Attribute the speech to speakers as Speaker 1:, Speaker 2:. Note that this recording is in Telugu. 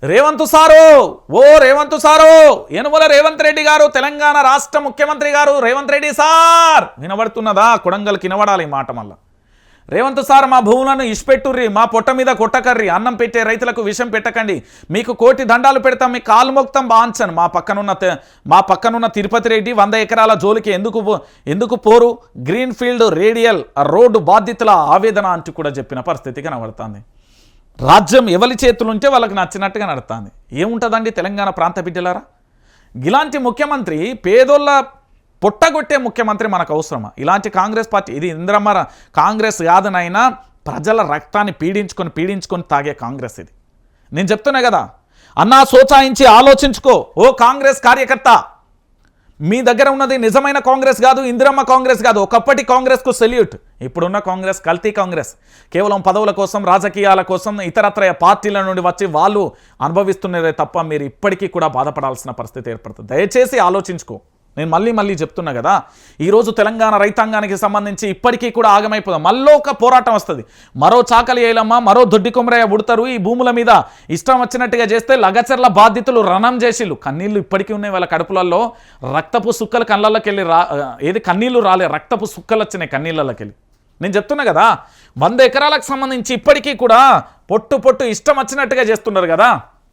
Speaker 1: రేవంత్ సారు రేవంత్ సారు యనుమల రేవంత్ రెడ్డి గారు తెలంగాణ రాష్ట్ర ముఖ్యమంత్రి గారు రేవంత్ రెడ్డి సార్ వినబడుతున్నదా? కొడంగల్కి వినబడాలి ఈ మాట. మళ్ళా రేవంత్ సార్ మా భూములను ఇష్పెట్టుర్రి, మా పొట్ట మీద కొట్టకర్రి, అన్నం పెట్టే రైతులకు విషం పెట్టకండి, మీకు కోటి దండాలు పెడతాం, మీ కాలు మొక్తం బాంచను. మా పక్కనున్న తిరుపతి రెడ్డి 100 ఎకరాల జోలికి ఎందుకు పోరు? గ్రీన్ ఫీల్డ్ రేడియల్ రోడ్డు బాధితుల ఆవేదన అంటూ కూడా చెప్పిన పరిస్థితి కనబడుతుంది. రాజ్యం ఎవరి చేతులుంటే వాళ్ళకి నచ్చినట్టుగా నడుస్తుంది. ఏముంటుందండి తెలంగాణ ప్రాంత బిడ్డలారా? ఇలాంటి ముఖ్యమంత్రి, పేదోళ్ళ పొట్టగొట్టే ముఖ్యమంత్రి మనకు అవసరమా? ఇలాంటి కాంగ్రెస్ పార్టీ, ఇది ఇంద్రమ్మ కాంగ్రెస్ కాదనైనా ప్రజల రక్తాన్ని పీడించుకొని తాగే కాంగ్రెస్ ఇది. నేను చెప్తున్నా కదా అన్నా, సోచాయించి ఆలోచించుకో ఓ కాంగ్రెస్ కార్యకర్త. మీ దగ్గర ఉన్నది నిజమైన కాంగ్రెస్ కాదు, ఇందిరమ్మ కాంగ్రెస్ కాదు. ఒకప్పటి కాంగ్రెస్కు సెల్యూట్. ఇప్పుడున్న కాంగ్రెస్ కల్తీ కాంగ్రెస్. కేవలం పదవుల కోసం, రాజకీయాల కోసం ఇతరత్ర పార్టీల నుండి వచ్చి వాళ్ళు అనుభవిస్తున్నదే తప్ప మీరు ఇప్పటికీ కూడా బాధపడాల్సిన పరిస్థితి ఏర్పడుతుంది. దయచేసి ఆలోచించుకో. నేను మళ్ళీ చెప్తున్నా కదా, ఈరోజు తెలంగాణ రైతాంగానికి సంబంధించి ఇప్పటికీ కూడా ఆగమైపోదాం. మళ్ళీ ఒక పోరాటం వస్తుంది. మరో చాకలి ఏలమ్మ, మరో దొడ్డి కొమరయ్య ఉడతారు. ఈ భూముల మీద ఇష్టం వచ్చినట్టుగా చేస్తే లగచర్ల బాధితులు రణం చేసిళ్ళు. కన్నీళ్ళు ఇప్పటికీ ఉన్నాయి వాళ్ళ కడుపులలో. రక్తపు సుక్కలు కళ్ళల్లోకి వెళ్ళి కన్నీళ్ళు రాలే, రక్తపు సుక్కలు వచ్చినాయి కన్నీళ్ళకి వెళ్ళి. నేను చెప్తున్నా కదా 100 ఎకరాలకు సంబంధించి ఇప్పటికీ కూడా పొట్టు ఇష్టం వచ్చినట్టుగా చేస్తున్నారు కదా.